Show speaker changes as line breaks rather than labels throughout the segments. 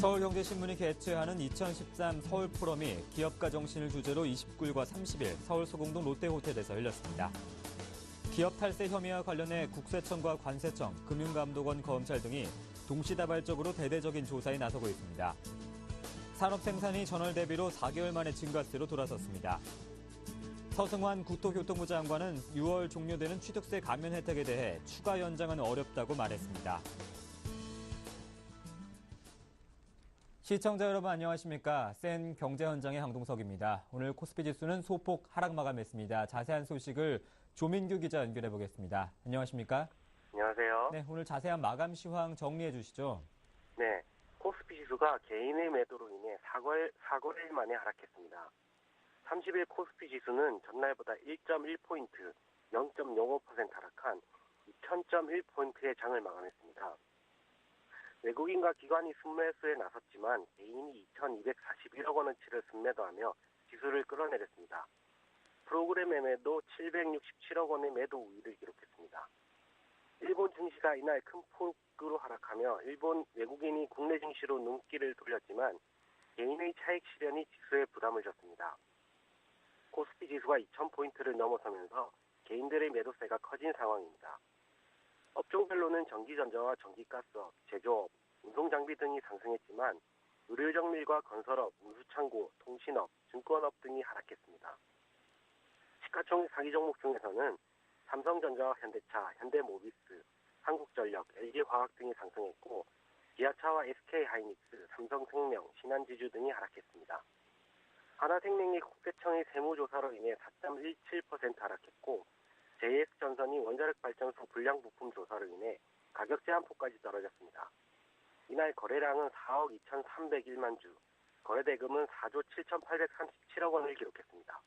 서울경제신문이 개최하는 2013 서울포럼이 기업가 정신을 주제로 29일과 30일 서울소공동 롯데호텔에서 열렸습니다. 기업 탈세 혐의와 관련해 국세청과 관세청, 금융감독원, 검찰 등이 동시다발적으로 대대적인 조사에 나서고 있습니다. 산업 생산이 전월 대비로 4개월 만에 증가세로 돌아섰습니다. 서승환 국토교통부 장관은 6월 종료되는 취득세 감면 혜택에 대해 추가 연장은 어렵다고 말했습니다. 시청자 여러분 안녕하십니까? 센 경제 현장의 황동석입니다. 오늘 코스피 지수는 소폭 하락 마감했습니다. 자세한 소식을 조민규 기자 연결해 보겠습니다. 안녕하십니까?
안녕하세요.
네, 오늘 자세한 마감 시황 정리해 주시죠.
네, 코스피 지수가 개인의 매도로 인해 4거래일 만에 하락했습니다. 30일 코스피 지수는 전날보다 1.1포인트, 0.05% 하락한 2000.1포인트의 장을 마감했습니다. 외국인과 기관이 순매수에 나섰지만 개인이 2,241억 원어치를 순매도하며 지수를 끌어내렸습니다. 프로그램 매매도 767억 원의 매도 우위를 기록했습니다. 일본 증시가 이날 큰 폭으로 하락하며 일본 외국인이 국내 증시로 눈길을 돌렸지만 개인의 차익 실현이 지수에 부담을 줬습니다. 코스피 지수가 2,000포인트를 넘어서면서 개인들의 매도세가 커진 상황입니다. 업종별로는 전기전자와 전기가스업, 제조업, 운송장비 등이 상승했지만 의료정밀과 건설업, 운수창고, 통신업, 증권업 등이 하락했습니다. 시가총액 상위 종목 중에서는 삼성전자와 현대차, 현대모비스, 한국전력, LG화학 등이 상승했고 기아차와 SK하이닉스, 삼성생명, 신한지주 등이 하락했습니다. 하나생명이 국세청의 세무조사로 인해 4.17% 하락했고 JS전선이 원자력발전소 불량부품 조사로 인해 가격 제한폭까지 떨어졌습니다. 이날 거래량은 4억 2,301만 주, 거래대금은 4조 7,837억 원을 기록했습니다.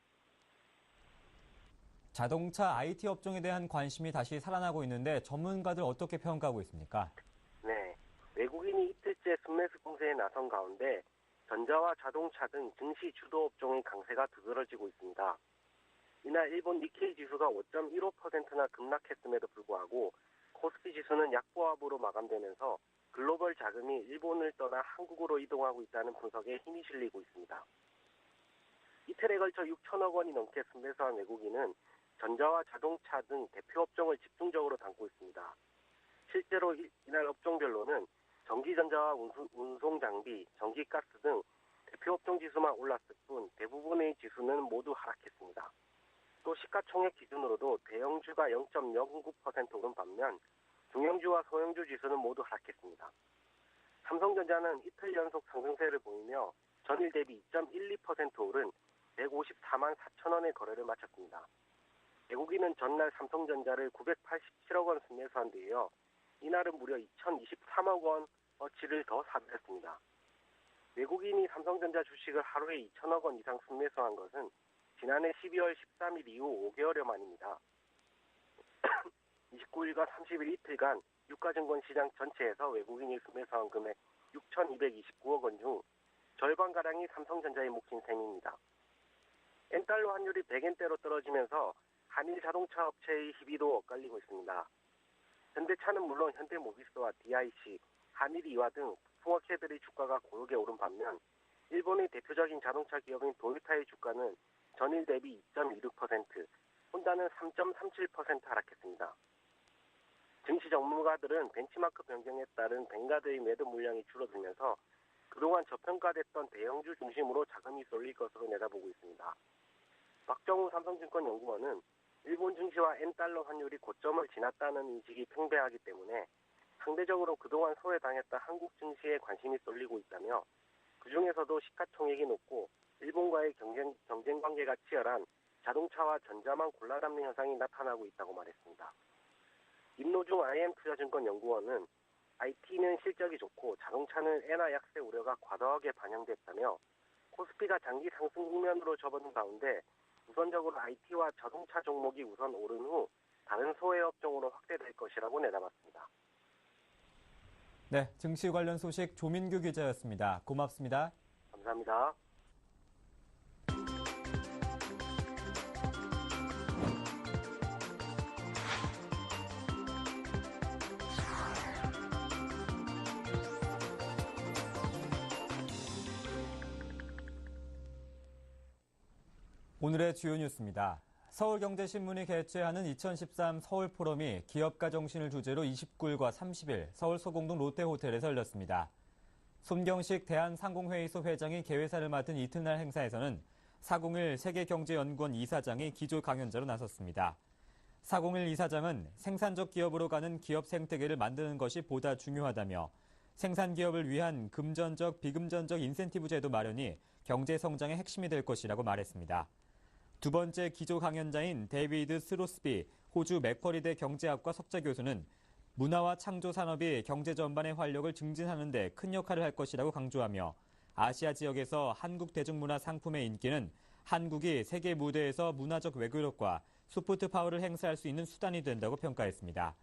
자동차 IT 업종에 대한 관심이 다시 살아나고 있는데 전문가들 어떻게 평가하고 있습니까?
네, 외국인이 이틀째 순매수 공세에 나선 가운데 전자와 자동차 등 증시 주도 업종의 강세가 두드러지고 있습니다. 이날 일본 니케이 지수가 5.15%나 급락했음에도 불구하고 코스피 지수는 약보합으로 마감되면서 글로벌 자금이 일본을 떠나 한국으로 이동하고 있다는 분석에 힘이 실리고 있습니다. 이틀에 걸쳐 6천억 원이 넘게 순매수한 외국인은 전자와 자동차 등 대표 업종을 집중적으로 담고 있습니다. 실제로 이날 업종별로는 전기전자와 운송장비, 전기가스 등 대표 업종 지수만 올랐을 뿐 대부분의 지수는 모두 하락했습니다. 또 시가총액 기준으로도 대형주가 0.09% 오른 반면 중형주와 소형주 지수는 모두 하락했습니다. 삼성전자는 이틀 연속 상승세를 보이며 전일 대비 2.12% 오른 154만 4천 원의 거래를 마쳤습니다. 외국인은 전날 삼성전자를 987억 원 순매수한 뒤에요. 이날은 무려 2,023억 원어치를 더 사들였습니다. 외국인이 삼성전자 주식을 하루에 2천억 원 이상 순매수한 것은 지난해 12월 13일 이후 5개월여 만입니다. 29일과 30일 이틀간 유가증권 시장 전체에서 외국인이 순매수한 금액 6,229억 원 중 절반가량이 삼성전자에 몫인 셈입니다. 엔달러 환율이 100엔대로 떨어지면서 한일 자동차 업체의 희비도 엇갈리고 있습니다. 현대차는 물론 현대모비스와 DIC, 한일이와 등 부품업체들의 주가가 고르게 오른 반면 일본의 대표적인 자동차 기업인 도요타의 주가는 전일 대비 2.26%, 혼다는 3.37% 하락했습니다. 증시 전문가들은 벤치마크 변경에 따른 뱅가드의 매도 물량이 줄어들면서 그동안 저평가됐던 대형주 중심으로 자금이 쏠릴 것으로 내다보고 있습니다. 박정우 삼성증권 연구원은 일본 증시와 엔달러 환율이 고점을 지났다는 인식이 팽배하기 때문에 상대적으로 그동안 소외당했던 한국 증시에 관심이 쏠리고 있다며 그중에서도 시가총액이 높고 일본과의 경쟁 관계가 치열한 자동차와 전자만 골라담는 현상이 나타나고 있다고 말했습니다. 임노중 IM투자증권 연구원은 IT는 실적이 좋고 자동차는 엔화 약세 우려가 과도하게 반영됐다며 코스피가 장기 상승 국면으로 접어든 가운데 우선적으로 IT와 자동차 종목이 우선 오른 후 다른 소외 업종으로 확대될 것이라고 내다봤습니다.
네, 증시 관련 소식 조민규 기자였습니다. 고맙습니다.
감사합니다.
오늘의 주요 뉴스입니다. 서울경제신문이 개최하는 2013 서울포럼이 기업가 정신을 주제로 29일과 30일 서울 소공동 롯데호텔에서 열렸습니다. 손경식 대한상공회의소 회장이 개회사를 맡은 이튿날 행사에서는 401 세계경제연구원 이사장이 기조 강연자로 나섰습니다. 401 이사장은 생산적 기업으로 가는 기업 생태계를 만드는 것이 보다 중요하다며 생산기업을 위한 금전적, 비금전적 인센티브 제도 마련이 경제 성장의 핵심이 될 것이라고 말했습니다. 두 번째 기조 강연자인 데이비드 스로스비 호주 맥쿼리대 경제학과 석좌 교수는 문화와 창조 산업이 경제 전반의 활력을 증진하는 데 큰 역할을 할 것이라고 강조하며 아시아 지역에서 한국 대중문화 상품의 인기는 한국이 세계 무대에서 문화적 외교력과 소프트 파워를 행사할 수 있는 수단이 된다고 평가했습니다.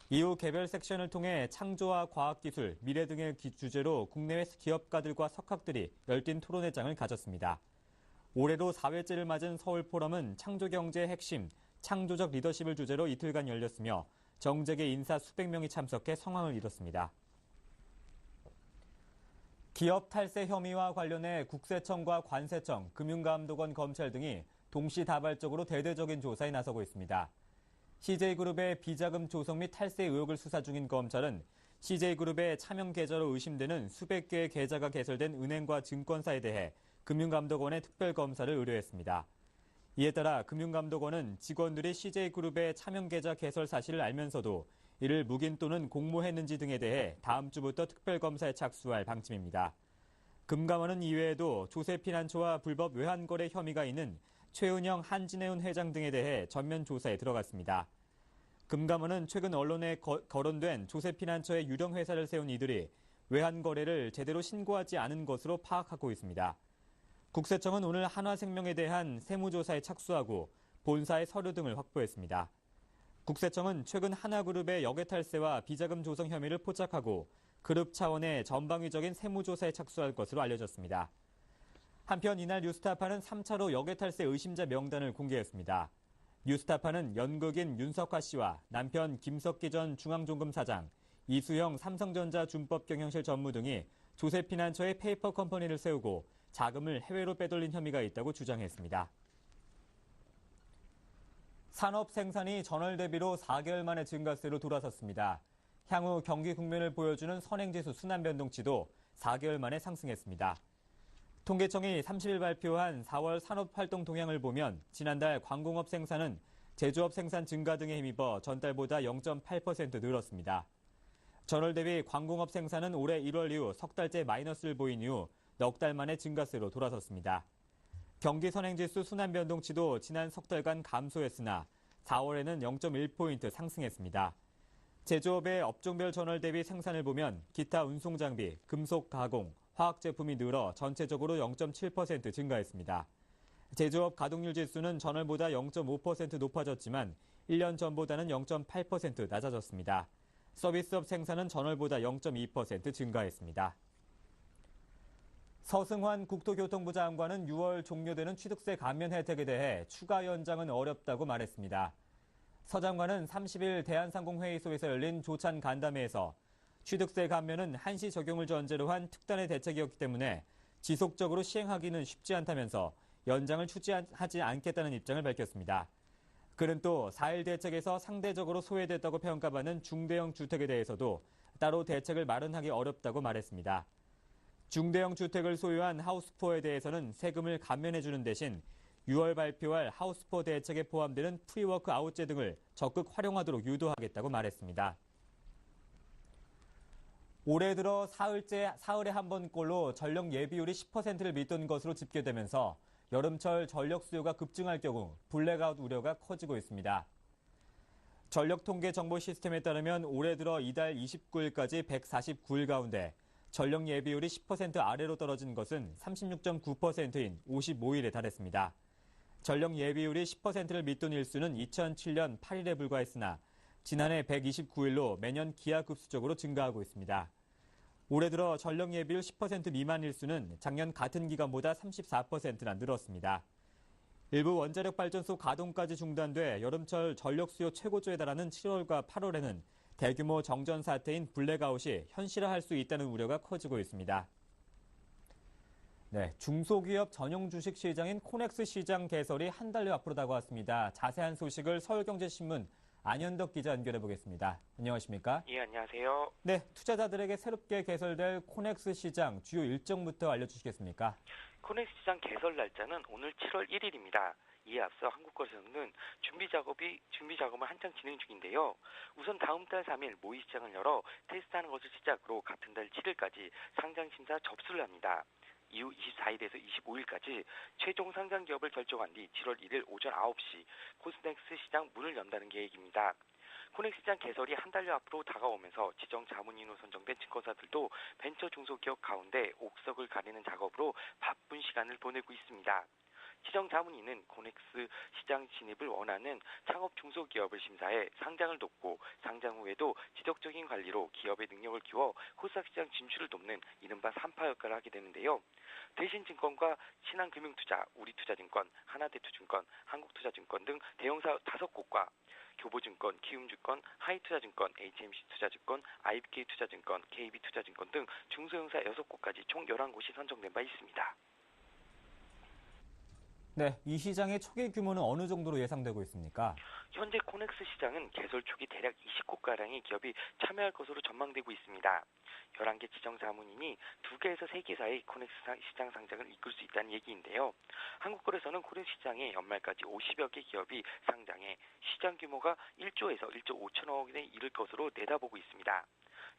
이후 개별 섹션을 통해 창조와 과학기술, 미래 등의 주제로 국내외 기업가들과 석학들이 열띤 토론회장을 가졌습니다. 올해로 4회째를 맞은 서울포럼은 창조경제의 핵심, 창조적 리더십을 주제로 이틀간 열렸으며 정재계 인사 수백 명이 참석해 성황을 이뤘습니다. 기업 탈세 혐의와 관련해 국세청과 관세청, 금융감독원, 검찰 등이 동시다발적으로 대대적인 조사에 나서고 있습니다. CJ그룹의 비자금 조성 및 탈세 의혹을 수사 중인 검찰은 CJ그룹의 차명 계좌로 의심되는 수백 개의 계좌가 개설된 은행과 증권사에 대해 금융감독원에 특별검사를 의뢰했습니다. 이에 따라 금융감독원은 직원들이 CJ그룹의 차명 계좌 개설 사실을 알면서도 이를 묵인 또는 공모했는지 등에 대해 다음 주부터 특별검사에 착수할 방침입니다. 금감원은 이외에도 조세피난처와 불법 외환거래 혐의가 있는 최은영, 한진해운 회장 등에 대해 전면 조사에 들어갔습니다. 금감원은 최근 언론에 거론된 조세피난처의 유령 회사를 세운 이들이 외환거래를 제대로 신고하지 않은 것으로 파악하고 있습니다. 국세청은 오늘 한화생명에 대한 세무조사에 착수하고 본사의 서류 등을 확보했습니다. 국세청은 최근 하나그룹의 역외탈세와 비자금 조성 혐의를 포착하고 그룹 차원의 전방위적인 세무조사에 착수할 것으로 알려졌습니다. 한편 이날 뉴스타파는 3차로 역외탈세 의심자 명단을 공개했습니다. 뉴스타파는 연극인 윤석화 씨와 남편 김석기 전 중앙종금 사장, 이수영 삼성전자 준법경영실 전무 등이 조세피난처의 페이퍼 컴퍼니를 세우고 자금을 해외로 빼돌린 혐의가 있다고 주장했습니다. 산업 생산이 전월 대비로 4개월 만에 증가세로 돌아섰습니다. 향후 경기 국면을 보여주는 선행지수 순환변동치도 4개월 만에 상승했습니다. 통계청이 30일 발표한 4월 산업활동 동향을 보면 지난달 광공업 생산은 제조업 생산 증가 등에 힘입어 전달보다 0.8% 늘었습니다. 전월 대비 광공업 생산은 올해 1월 이후 석 달째 마이너스를 보인 이후 넉 달 만에 증가세로 돌아섰습니다. 경기 선행지수 순환변동치도 지난 석 달간 감소했으나 4월에는 0.1포인트 상승했습니다. 제조업의 업종별 전월 대비 생산을 보면 기타 운송장비, 금속 가공, 화학제품이 늘어 전체적으로 0.7% 증가했습니다. 제조업 가동률 지수는 전월보다 0.5% 높아졌지만 1년 전보다는 0.8% 낮아졌습니다. 서비스업 생산은 전월보다 0.2% 증가했습니다. 서승환 국토교통부 장관은 6월 종료되는 취득세 감면 혜택에 대해 추가 연장은 어렵다고 말했습니다. 서 장관은 30일 대한상공회의소에서 열린 조찬 간담회에서 취득세 감면은 한시 적용을 전제로 한 특단의 대책이었기 때문에 지속적으로 시행하기는 쉽지 않다면서 연장을 추진하지 않겠다는 입장을 밝혔습니다. 그는 또 4.1 대책에서 상대적으로 소외됐다고 평가받는 중대형 주택에 대해서도 따로 대책을 마련하기 어렵다고 말했습니다. 중대형 주택을 소유한 하우스포어에 대해서는 세금을 감면해주는 대신 6월 발표할 하우스포어 대책에 포함되는 프리워크 아웃제 등을 적극 활용하도록 유도하겠다고 말했습니다. 올해 들어 사흘에 한 번꼴로 전력 예비율이 10%를 밑돈 것으로 집계되면서 여름철 전력 수요가 급증할 경우 블랙아웃 우려가 커지고 있습니다. 전력통계정보 시스템에 따르면 올해 들어 이달 29일까지 149일 가운데 전력 예비율이 10% 아래로 떨어진 것은 36.9%인 55일에 달했습니다. 전력 예비율이 10%를 밑돈 일수는 2007년 8일에 불과했으나 지난해 129일로 매년 기하급수적으로 증가하고 있습니다. 올해 들어 전력 예비율 10% 미만 일수는 작년 같은 기간보다 34%나 늘었습니다. 일부 원자력 발전소 가동까지 중단돼 여름철 전력 수요 최고조에 달하는 7월과 8월에는 대규모 정전 사태인 블랙아웃이 현실화할 수 있다는 우려가 커지고 있습니다. 네, 중소기업 전용 주식 시장인 코넥스 시장 개설이 한 달여 앞으로 다가왔습니다. 자세한 소식을 서울경제신문 안현덕 기자 연결해 보겠습니다. 안녕하십니까?
예, 안녕하세요.
네, 투자자들에게 새롭게 개설될 코넥스 시장 주요 일정부터 알려주시겠습니까?
코넥스 시장 개설 날짜는 오늘 7월 1일입니다. 이에 앞서 한국거래소는 준비 작업을 한창 진행 중인데요. 우선 다음 달 3일 모의 시장을 열어 테스트하는 것을 시작으로 같은 달 7일까지 상장 심사 접수를 합니다. 이후 24일에서 25일까지 최종 상장 기업을 결정한 뒤 7월 1일 오전 9시 코스넥스 시장 문을 연다는 계획입니다. 코넥스 시장 개설이 한 달여 앞으로 다가오면서 지정 자문인으로 선정된 증권사들도 벤처 중소기업 가운데 옥석을 가리는 작업으로 바쁜 시간을 보내고 있습니다. 지정 자문인은 코넥스 시장 진입을 원하는 창업 중소기업을 심사해 상장을 돕고 상장 후에도 지속적인 관리로 기업의 능력을 키워 코스닥 시장 진출을 돕는 이른바 3파 역할을 하게 되는데요. 대신증권과 신한금융투자, 우리투자증권, 하나대투증권, 한국투자증권 등 대형사 5곳과 교보증권, 키움증권, 하이투자증권, HMC투자증권, IBK투자증권, KB투자증권 등 중소형사 6곳까지 총 11곳이 선정된 바 있습니다.
네, 이 시장의 초기 규모는 어느 정도로 예상되고 있습니까?
현재 코넥스 시장은 개설 초기 대략 20곳가량의 기업이 참여할 것으로 전망되고 있습니다. 11개 지정 자문인이 2개에서 3개 사이 코넥스 시장 상장을 이끌 수 있다는 얘기인데요. 한국거래소는 코넥스 시장에 연말까지 50여 개 기업이 상장해 시장 규모가 1조에서 1조 5천억 원에 이를 것으로 내다보고 있습니다.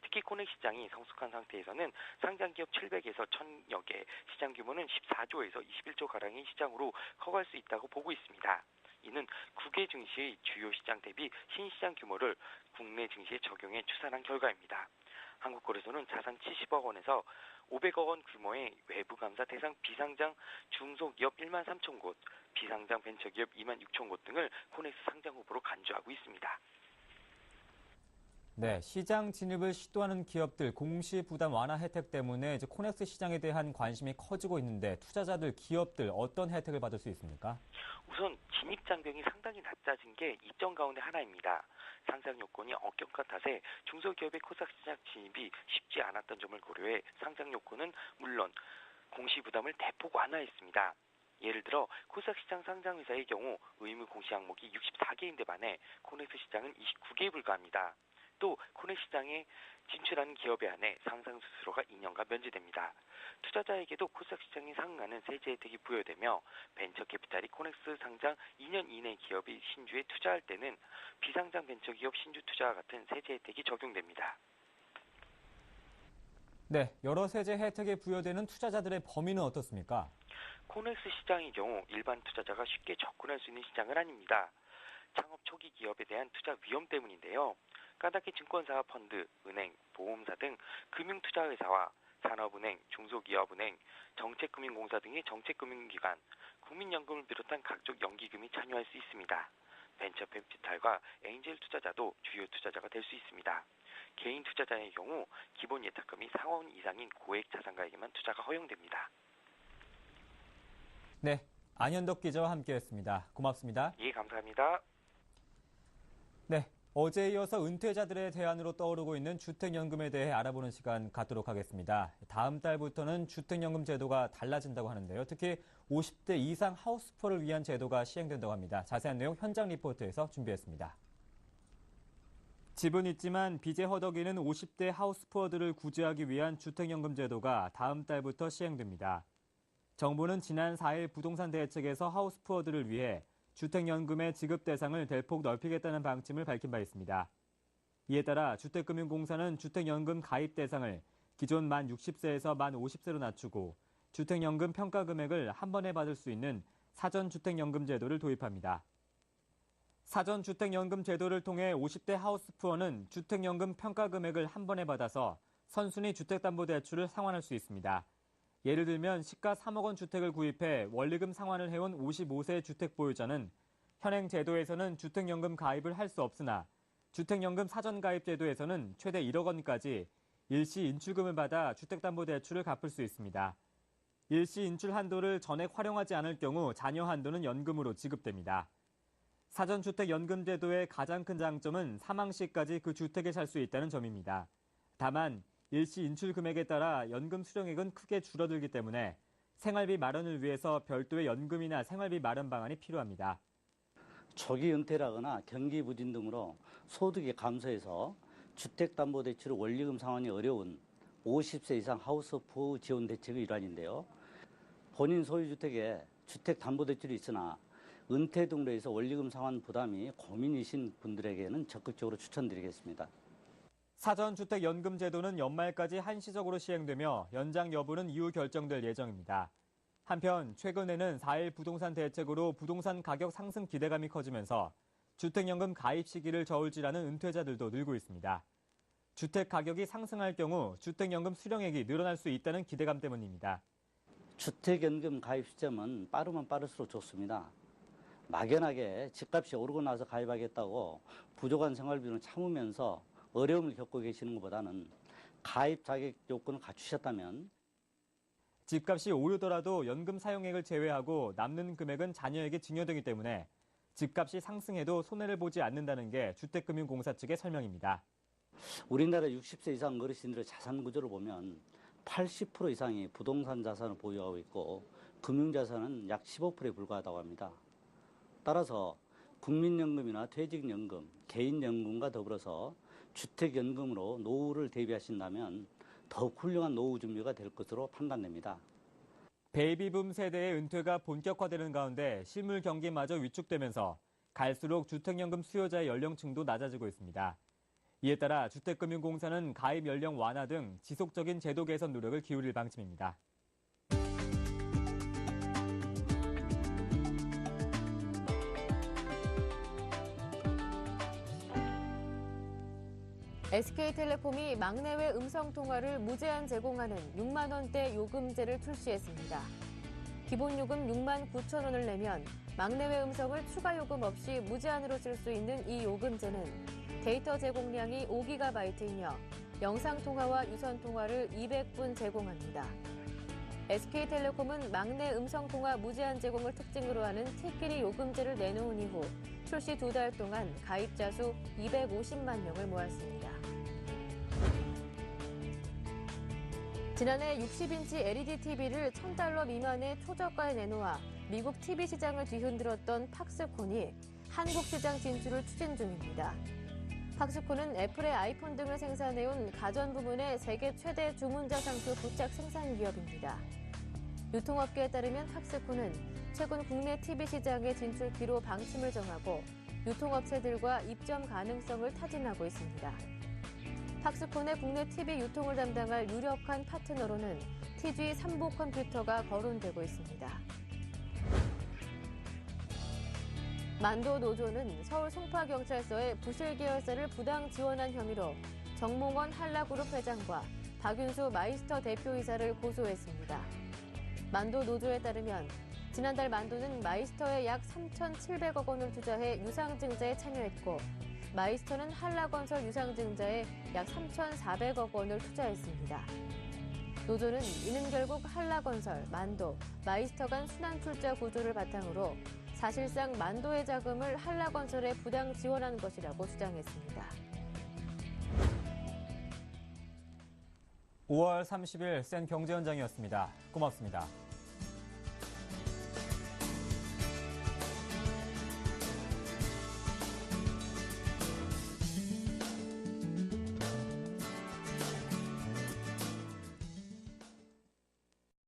특히 코넥스 시장이 성숙한 상태에서는 상장 기업 700에서 1000여 개, 시장 규모는 14조에서 21조 가량의 시장으로 커갈 수 있다고 보고 있습니다. 이는 국외 증시의 주요 시장 대비 신시장 규모를 국내 증시에 적용해 추산한 결과입니다. 한국거래소는 자산 70억 원에서 500억 원 규모의 외부 감사 대상 비상장 중소기업 1만 3천 곳, 비상장 벤처기업 2만 6천 곳 등을 코넥스 상장 후보로 간주하고 있습니다.
네, 시장 진입을 시도하는 기업들 공시 부담 완화 혜택 때문에 이제 코넥스 시장에 대한 관심이 커지고 있는데 투자자들, 기업들 어떤 혜택을 받을 수 있습니까?
우선 진입 장벽이 상당히 낮아진 게 이점 가운데 하나입니다. 상장 요건이 엄격한 탓에 중소기업의 코스닥 시장 진입이 쉽지 않았던 점을 고려해 상장 요건은 물론 공시 부담을 대폭 완화했습니다. 예를 들어 코스닥 시장 상장 회사의 경우 의무 공시 항목이 64개인데 반해 코넥스 시장은 29개에 불과합니다. 또 코넥스 시장에 진출하는 기업에 한해 상장 수수료가 2년간 면제됩니다. 투자자에게도 코스닥 시장에 상응하는 세제 혜택이 부여되며 벤처 캐피탈이 코넥스 상장 2년 이내 기업이 신주에 투자할 때는 비상장 벤처기업 신주 투자와 같은 세제 혜택이 적용됩니다.
네, 여러 세제 혜택이 부여되는 투자자들의 범위는 어떻습니까?
코넥스 시장의 경우 일반 투자자가 쉽게 접근할 수 있는 시장은 아닙니다. 창업 초기 기업에 대한 투자 위험 때문인데요. 까닭기 증권사와 펀드, 은행, 보험사 등 금융투자회사와 산업은행, 중소기업은행, 정책금융공사 등의 정책금융기관, 국민연금을 비롯한 각종 연기금이 참여할 수 있습니다. 벤처캐피탈과 엔젤 투자자도 주요 투자자가 될 수 있습니다. 개인 투자자의 경우 기본 예탁금이 4억 원 이상인 고액 자산가에게만 투자가 허용됩니다.
네, 안현덕 기자와 함께했습니다. 고맙습니다.
예, 감사합니다.
네, 어제에 이어서 은퇴자들의 대안으로 떠오르고 있는 주택연금에 대해 알아보는 시간 갖도록 하겠습니다. 다음 달부터는 주택연금 제도가 달라진다고 하는데요. 특히 50대 이상 하우스푸어를 위한 제도가 시행된다고 합니다. 자세한 내용 현장 리포트에서 준비했습니다. 집은 있지만 빚에 허덕이는 50대 하우스푸어들을 구제하기 위한 주택연금 제도가 다음 달부터 시행됩니다. 정부는 지난 4일 부동산 대책에서 하우스푸어들을 위해 주택연금의 지급 대상을 대폭 넓히겠다는 방침을 밝힌 바 있습니다. 이에 따라 주택금융공사는 주택연금 가입 대상을 기존 만 60세에서 만 50세로 낮추고 주택연금 평가 금액을 한 번에 받을 수 있는 사전주택연금 제도를 도입합니다. 사전주택연금 제도를 통해 50대 하우스푸어는 주택연금 평가 금액을 한 번에 받아서 선순위 주택담보대출을 상환할 수 있습니다. 예를 들면 시가 3억 원 주택을 구입해 원리금 상환을 해온 55세 주택보유자는 현행 제도에서는 주택연금 가입을 할 수 없으나 주택연금 사전가입 제도에서는 최대 1억 원까지 일시 인출금을 받아 주택담보대출을 갚을 수 있습니다. 일시 인출 한도를 전액 활용하지 않을 경우 잔여 한도는 연금으로 지급됩니다. 사전주택연금 제도의 가장 큰 장점은 사망 시까지 그 주택에 살 수 있다는 점입니다. 다만 일시 인출 금액에 따라 연금 수령액은 크게 줄어들기 때문에 생활비 마련을 위해서 별도의 연금이나 생활비 마련 방안이 필요합니다.
조기 은퇴라거나 경기 부진 등으로 소득이 감소해서 주택담보대출의 원리금 상환이 어려운 50세 이상 하우스호프 지원 대책의 일환인데요. 본인 소유주택에 주택담보대출이 있으나 은퇴 등으로 해서 원리금 상환 부담이 고민이신 분들에게는 적극적으로 추천드리겠습니다.
사전주택연금 제도는 연말까지 한시적으로 시행되며 연장 여부는 이후 결정될 예정입니다. 한편 최근에는 4.1 부동산 대책으로 부동산 가격 상승 기대감이 커지면서 주택연금 가입 시기를 저울질하는 은퇴자들도 늘고 있습니다. 주택 가격이 상승할 경우 주택연금 수령액이 늘어날 수 있다는 기대감 때문입니다.
주택연금 가입 시점은 빠르면 빠를수록 좋습니다. 막연하게 집값이 오르고 나서 가입하겠다고 부족한 생활비를 참으면서 어려움을 겪고 계시는 것보다는 가입 자격 요건을 갖추셨다면
집값이 오르더라도 연금 사용액을 제외하고 남는 금액은 자녀에게 증여되기 때문에 집값이 상승해도 손해를 보지 않는다는 게 주택금융공사 측의 설명입니다.
우리나라 60세 이상 어르신들의 자산 구조를 보면 80% 이상이 부동산 자산을 보유하고 있고 금융자산은 약 15%에 불과하다고 합니다. 따라서 국민연금이나 퇴직연금, 개인연금과 더불어서 주택연금으로 노후를 대비하신다면 더욱 훌륭한 노후 준비가 될 것으로 판단됩니다.
베이비붐 세대의 은퇴가 본격화되는 가운데 실물 경기마저 위축되면서 갈수록 주택연금 수요자의 연령층도 낮아지고 있습니다. 이에 따라 주택금융공사는 가입 연령 완화 등 지속적인 제도 개선 노력을 기울일 방침입니다.
SK텔레콤이 막내외 음성통화를 무제한 제공하는 6만 원대 요금제를 출시했습니다. 기본 요금 6만 9천 원을 내면 막내외 음성을 추가 요금 없이 무제한으로 쓸 수 있는 이 요금제는 데이터 제공량이 5GB이며 영상통화와 유선통화를 200분 제공합니다. SK텔레콤은 막내 음성통화 무제한 제공을 특징으로 하는 T끼리 요금제를 내놓은 이후 출시 2달 동안 가입자 수 250만 명을 모았습니다. 지난해 60인치 LED TV를 $1,000 미만의 초저가에 내놓아 미국 TV 시장을 뒤흔들었던 팍스콘이 한국 시장 진출을 추진 중입니다. 팍스콘은 애플의 아이폰 등을 생산해온 가전 부문의 세계 최대 주문자 상표 부착 생산 기업입니다. 유통업계에 따르면 팍스콘은 최근 국내 TV 시장의 진출기로 방침을 정하고 유통업체들과 입점 가능성을 타진하고 있습니다. 팍스콘의 국내 TV 유통을 담당할 유력한 파트너로는 TG 삼보컴퓨터가 거론되고 있습니다. 만도 노조는 서울 송파경찰서에 부실 계열사를 부당 지원한 혐의로 정몽원 한라그룹 회장과 박윤수 마이스터 대표이사를 고소했습니다. 만도 노조에 따르면 지난달 만도는 마이스터에 약 3,700억 원을 투자해 유상증자에 참여했고 마이스터는 한라건설 유상증자에 약 3,400억 원을 투자했습니다. 노조는 이는 결국 한라건설, 만도, 마이스터 간 순환출자 구조를 바탕으로 사실상 만도의 자금을 한라건설에 부당 지원한 것이라고 주장했습니다.
5월 30일 센 경제 현장이었습니다. 고맙습니다.